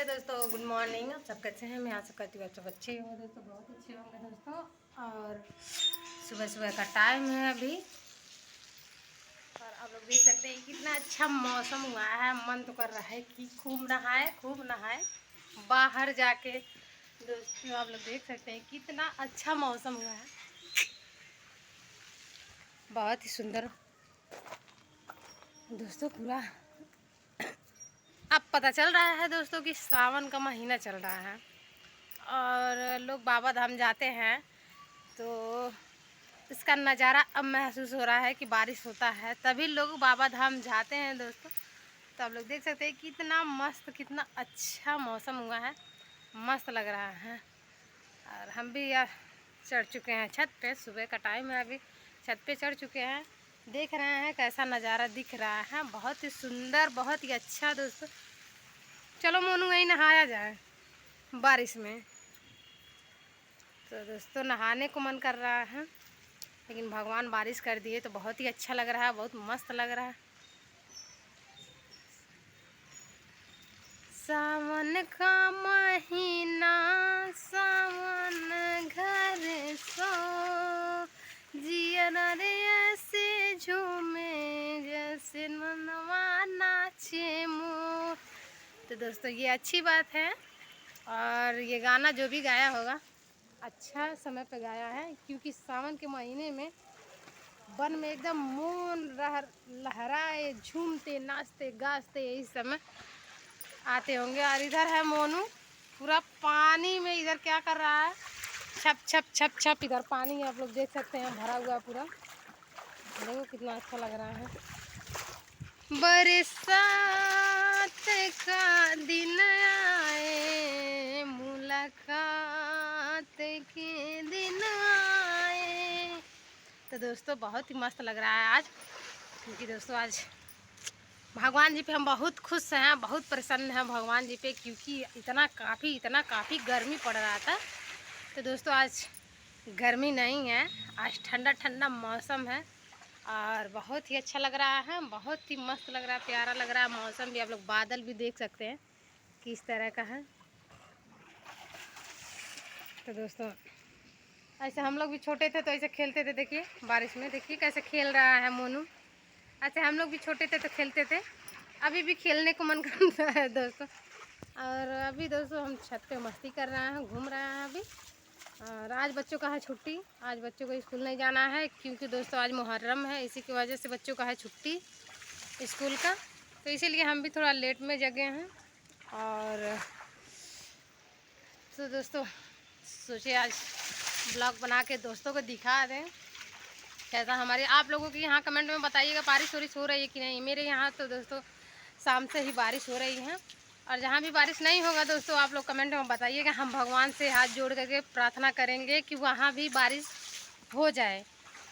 Hello दोस्तों, good morning. आप सब कैसे हैं? मैं आशा करती हूँ आप सब अच्छे हो दोस्तों, बहुत अच्छे होंगे दोस्तों। और सुबह सुबह का टाइम है अभी, और आप लोग देख सकते हैं कितना अच्छा मौसम हुआ है। मन तो कर रहा है कि खूब नहाए बाहर जाके। दोस्तों आप लोग देख सकते हैं कितना अच्छा मौसम हुआ है, बहुत ही सुंदर दोस्तों। पूरा अब पता चल रहा है दोस्तों कि सावन का महीना चल रहा है और लोग बाबा धाम जाते हैं, तो इसका नज़ारा अब महसूस हो रहा है कि बारिश होता है तभी लोग बाबा धाम जाते हैं दोस्तों। तो आप लोग देख सकते हैं कितना मस्त, कितना अच्छा मौसम हुआ है, मस्त लग रहा है। और हम भी यार चढ़ चुके हैं छत पे, सुबह का टाइम है, अभी छत पे चढ़ चुके हैं। देख रहे हैं कैसा नज़ारा दिख रहा है, बहुत ही सुंदर, बहुत ही अच्छा दोस्तों। चलो मोनू वहीं नहाया जाए बारिश में। तो दोस्तों नहाने को मन कर रहा है, लेकिन भगवान बारिश कर दिए तो बहुत ही अच्छा लग रहा है, बहुत मस्त लग रहा है। सावन का महीना, सावन घर सो, जिया रे ऐसे झूमे जैसे मनवा नाचे मोर। तो दोस्तों ये अच्छी बात है, और ये गाना जो भी गाया होगा अच्छा समय पे गाया है, क्योंकि सावन के महीने में वन में एकदम मोन लहराए, झूमते नाचते गाजते यही समय आते होंगे। और इधर है मोनू पूरा पानी में, इधर क्या कर रहा है, छप छप छप छप। इधर पानी आप लोग देख सकते हैं भरा हुआ पूरा, देखो कितना अच्छा लग रहा है। बरसात का दिन आए, मुलाकात के दिन आए। तो दोस्तों बहुत ही मस्त लग रहा है आज, क्योंकि दोस्तों आज भगवान जी पे हम बहुत खुश हैं, बहुत प्रसन्न हैं भगवान जी पे, क्योंकि इतना काफ़ी गर्मी पड़ रहा था। तो दोस्तों आज गर्मी नहीं है, आज ठंडा ठंडा मौसम है और बहुत ही अच्छा लग रहा है, बहुत ही मस्त लग रहा है, प्यारा लग रहा है मौसम भी। आप लोग बादल भी देख सकते हैं किस तरह का है। तो दोस्तों ऐसे हम लोग भी छोटे थे तो ऐसे खेलते थे, देखिए बारिश में, देखिए कैसे खेल रहा है मोनू। ऐसे हम लोग भी छोटे थे तो खेलते थे, अभी भी खेलने को मन करता है दोस्तों। और अभी दोस्तों हम छत पे मस्ती कर रहे हैं, घूम रहे हैं अभी। और आज बच्चों का है छुट्टी, आज बच्चों को स्कूल नहीं जाना है, क्योंकि दोस्तों आज मुहर्रम है, इसी की वजह से बच्चों का है छुट्टी स्कूल का। तो इसीलिए हम भी थोड़ा लेट में जगे हैं। और तो दोस्तों सोचे आज ब्लॉग बना के दोस्तों को दिखा दें कैसा हमारे। आप लोगों की यहाँ कमेंट में बताइएगा बारिश वारिश हो रही है कि नहीं। मेरे यहाँ तो दोस्तों शाम से ही बारिश हो रही है, और जहाँ भी बारिश नहीं होगा दोस्तों आप लोग कमेंट में बताइएगा, हम भगवान से हाथ जोड़ करके प्रार्थना करेंगे कि वहाँ भी बारिश हो जाए,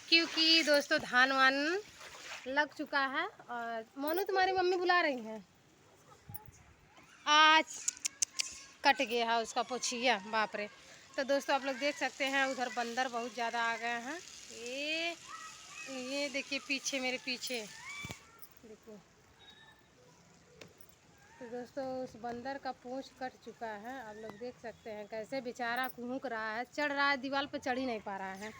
क्योंकि दोस्तों धान वान लग चुका है। और मोनू तुम्हारी मम्मी बुला रही हैं, आज कट गया है उसका पोछिया, बाप रे। तो दोस्तों आप लोग देख सकते हैं उधर बंदर बहुत ज़्यादा आ गए हैं। ये देखिए पीछे, मेरे पीछे देखिए। तो दोस्तों उस बंदर का पूंछ कट चुका है, आप लोग देख सकते हैं कैसे बेचारा कूक रहा है, चढ़ रहा है दीवार पे, चढ़ ही नहीं पा रहा है।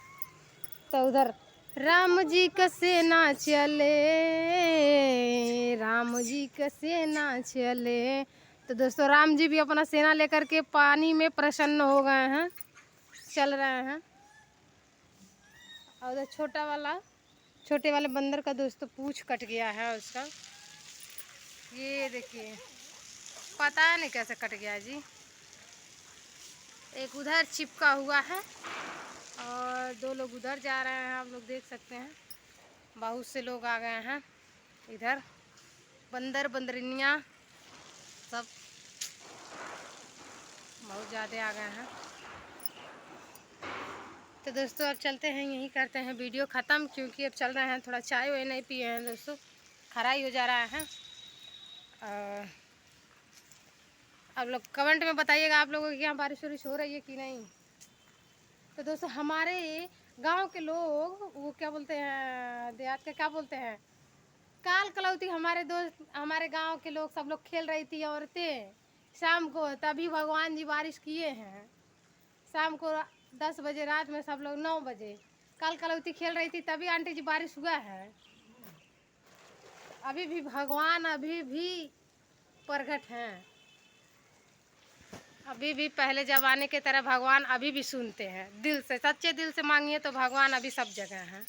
तो उधर राम जी का सेना चले, राम जी का सेना चले। तो दोस्तों राम जी भी अपना सेना लेकर के पानी में प्रसन्न हो गए हैं, चल रहे हैं। और उधर छोटे वाले बंदर का दोस्तों पूंछ कट गया है उसका, ये देखिए, पता नहीं कैसे कट गया जी। एक उधर चिपका हुआ है और दो लोग उधर जा रहे हैं, आप लोग देख सकते हैं बहुत से लोग आ गए हैं इधर, बंदर बंदरिनियाँ सब बहुत ज़्यादा आ गए हैं। तो दोस्तों अब चलते हैं, यहीं करते हैं वीडियो ख़त्म, क्योंकि अब चल रहे हैं, थोड़ा चाय वाय नहीं पिए हैं दोस्तों, खरा ही हो जा रहा है। आप लोग कमेंट में बताइएगा आप लोगों के यहाँ बारिश वारिश हो रही है कि नहीं। तो दोस्तों हमारे गांव के लोग वो क्या बोलते हैं, देहात के क्या बोलते हैं, काल कलौती, हमारे दोस्त, हमारे गांव के लोग सब लोग खेल रही थी औरतें शाम को तभी भगवान जी बारिश किए हैं। शाम को 10 बजे, रात में सब लोग 9 बजे कल कलौती खेल रही थी तभी आंटी जी बारिश हुआ है। अभी भी भगवान अभी भी प्रकट हैं। अभी भी पहले ज़माने के तरह भगवान अभी भी सुनते हैं। दिल से, सच्चे दिल से मांगिए तो भगवान अभी सब जगह हैं।